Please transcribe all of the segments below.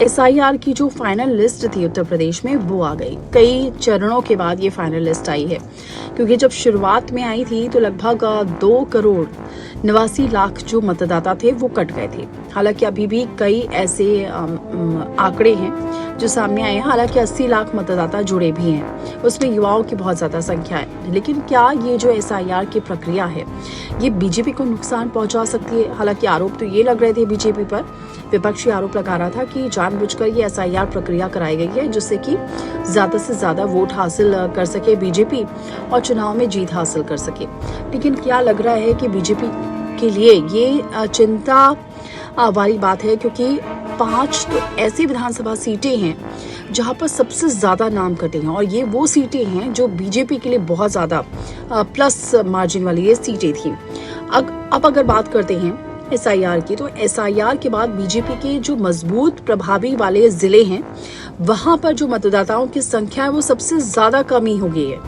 SIR की जो final list थी उत्तर प्रदेश में वो आ गई। कई चरणों के बाद ये फाइनल लिस्ट आई है, क्योंकि जब शुरुआत में आई थी तो लगभग 2,89,00,000 जो मतदाता थे वो कट गए थे। हालांकि अभी भी कई ऐसे आंकड़े हैं जो सामने आए हैं। हालांकि 80 लाख मतदाता जुड़े भी हैं, उसमें युवाओं की बहुत ज्यादा संख्या है। लेकिन क्या ये जो एसआईआर की प्रक्रिया है ये बीजेपी को नुकसान पहुंचा सकती है? हालांकि आरोप तो ये लग रहे थे बीजेपी पर, विपक्षी आरोप लगा रहा था कि जानबूझकर ये एसआईआर प्रक्रिया कराई गई है जिससे कि ज्यादा से ज्यादा वोट हासिल कर सके बीजेपी और चुनाव में जीत हासिल कर सके। लेकिन क्या लग रहा है कि बीजेपी के लिए ये चिंता वाली बात है, क्योंकि 5 तो ऐसी विधानसभा सीटें हैं जहां पर सबसे ज्यादा नाम कटे हैं, और ये वो सीटें हैं जो बीजेपी के लिए बहुत ज्यादा प्लस मार्जिन वाली ये सीटें थी। अब अगर बात करते हैं एसआईआर की, तो एसआईआर के बाद बीजेपी के जो मजबूत प्रभावी वाले जिले हैं वहां पर जो मतदाताओं की संख्या है वो सबसे ज्यादा कमी हो गई है,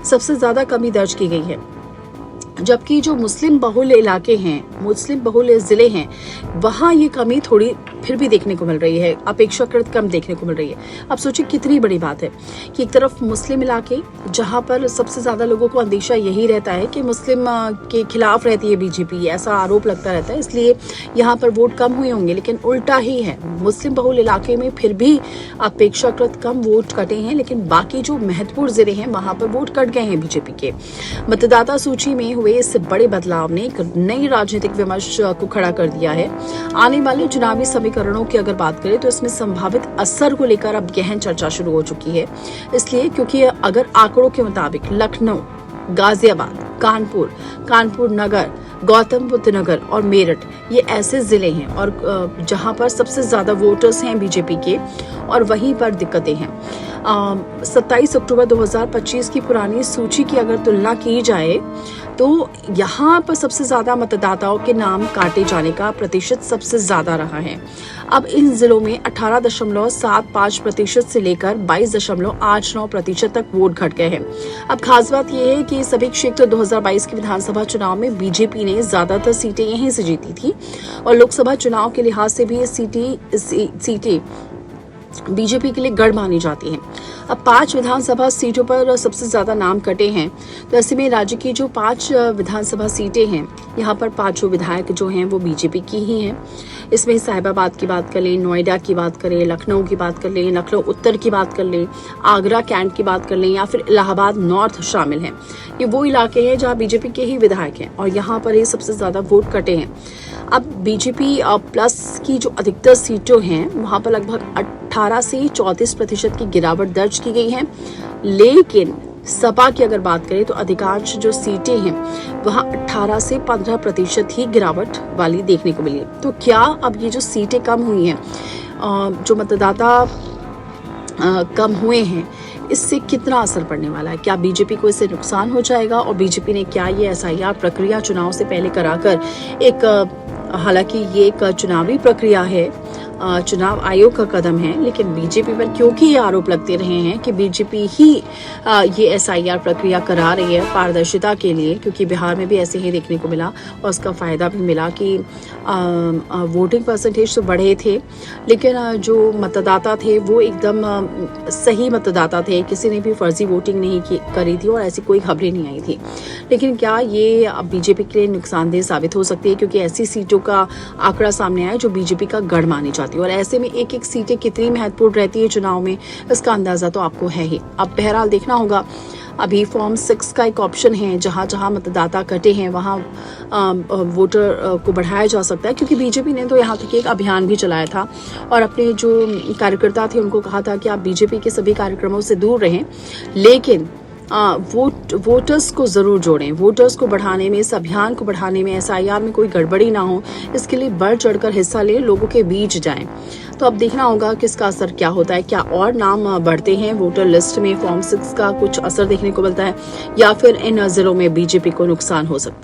सबसे ज्यादा कमी दर्ज की गई है। जबकि जो मुस्लिम बहुल इलाके हैं, मुस्लिम बहुल जिले हैं, वहां ये कमी थोड़ी फिर भी देखने को मिल रही है, अपेक्षाकृत कम देखने को मिल रही है। अब सोचिए कितनी बड़ी बात है कि एक तरफ मुस्लिम इलाके जहां पर सबसे ज्यादा लोगों को अंदेशा यही रहता है कि मुस्लिम के खिलाफ रहती है बीजेपी, ऐसा आरोप लगता रहता है, इसलिए यहाँ पर वोट कम हुए होंगे। लेकिन उल्टा ही है, मुस्लिम बहुल इलाके में फिर भी अपेक्षाकृत कम वोट कटे हैं, लेकिन बाकी जो महत्वपूर्ण जिले हैं वहां पर वोट कट गए हैं बीजेपी के। मतदाता सूची में हुए इस बड़े बदलाव ने एक नई राजनीतिक विमर्श को खड़ा कर दिया है। आने वाले चुनावी समीकरणों की अगर बात करें तो इसमें संभावित असर को लेकर अब गहन चर्चा शुरू हो चुकी है। इसलिए क्योंकि अगर आंकड़ों के मुताबिक लखनऊ, गाजियाबाद, कानपुर नगर, गौतम बुद्ध नगर और मेरठ ये ऐसे जिले हैं और जहां पर सबसे ज्यादा वोटर्स हैं बीजेपी के, और वहीं पर दिक्कतें हैं। 27 अक्टूबर 2025 की पुरानी सूची की अगर तुलना की जाए तो यहाँ पर सबसे ज्यादा मतदाताओं के नाम काटे जाने का प्रतिशत सबसे ज्यादा रहा है। अब इन जिलों में 18.75% से लेकर 22.89% तक वोट घट गए हैं। अब खास बात यह है कि सभी क्षेत्र 2022 के विधानसभा चुनाव में बीजेपी ने ज्यादातर सीटें यहीं से जीती थी, और लोकसभा चुनाव के लिहाज से भी ये सीटें बीजेपी के लिए गढ़ मानी जाती हैं। अब 5 विधानसभा सीटों पर सबसे ज्यादा नाम कटे हैं, तो ऐसे में राज्य की जो 5 विधानसभा सीटें हैं, यहाँ पर 5 विधायक जो हैं वो बीजेपी की ही हैं। इसमें साहिबाबाद की बात कर लें, नोएडा की बात करें, लखनऊ की बात कर लें, लखनऊ उत्तर की बात कर लें, आगरा कैंट की बात कर लें, या फिर इलाहाबाद नॉर्थ शामिल हैं। ये वो इलाके हैं जहाँ बीजेपी के ही विधायक हैं, और यहाँ पर ये सबसे ज्यादा वोट कटे हैं। अब बीजेपी प्लस की जो अधिकतर सीटें हैं वहां पर लगभग 18 से 34% की गिरावट दर्ज की गई है। लेकिन सपा की अगर बात करें तो अधिकांश जो सीटें हैं वहां 18 से 15% ही गिरावट वाली देखने को मिली। तो क्या अब ये जो सीटें कम हुई हैं, जो मतदाता कम हुए हैं, इससे कितना असर पड़ने वाला है? क्या बीजेपी को इससे नुकसान हो जाएगा? और बीजेपी ने क्या ये एसआईआर प्रक्रिया चुनाव से पहले कराकर हालांकि ये एक चुनावी प्रक्रिया है, चुनाव आयोग का कदम है, लेकिन बीजेपी पर क्योंकि ये आरोप लगते रहे हैं कि बीजेपी ही ये एसआईआर प्रक्रिया करा रही है पारदर्शिता के लिए, क्योंकि बिहार में भी ऐसे ही देखने को मिला और उसका फायदा भी मिला कि वोटिंग परसेंटेज तो बढ़े थे, लेकिन जो मतदाता थे वो एकदम सही मतदाता थे, किसी ने भी फर्जी वोटिंग नहीं करी थी और ऐसी कोई खबरें नहीं आई थी। लेकिन क्या ये बीजेपी के लिए नुकसानदेह साबित हो सकती है, क्योंकि ऐसी सीटों का आंकड़ा सामने आया जो बीजेपी का गढ़ मानी जाती है, और ऐसे में एक एक सीटें कितनी महत्वपूर्ण रहती है चुनाव में, इसका अंदाजा तो आपको है ही। अब बहरहाल देखना होगा। अभी फॉर्म 6 का एक ऑप्शन है, जहां जहां मतदाता कटे हैं वहां वोटर को बढ़ाया जा सकता है, क्योंकि बीजेपी ने तो यहाँ तक एक अभियान भी चलाया था और अपने जो कार्यकर्ता थे उनको कहा था कि आप बीजेपी के सभी कार्यक्रमों से दूर रहें, लेकिन वोटर्स को जरूर जोड़ें, वोटर्स को बढ़ाने में, इस अभियान को बढ़ाने में, एसआईआर में कोई गड़बड़ी ना हो, इसके लिए बढ़ चढ़कर हिस्सा लें, लोगों के बीच जाएं। तो अब देखना होगा किसका असर क्या होता है, क्या और नाम बढ़ते हैं वोटर लिस्ट में, फॉर्म 6 का कुछ असर देखने को मिलता है, या फिर इन जिलों में बीजेपी को नुकसान हो सकता है।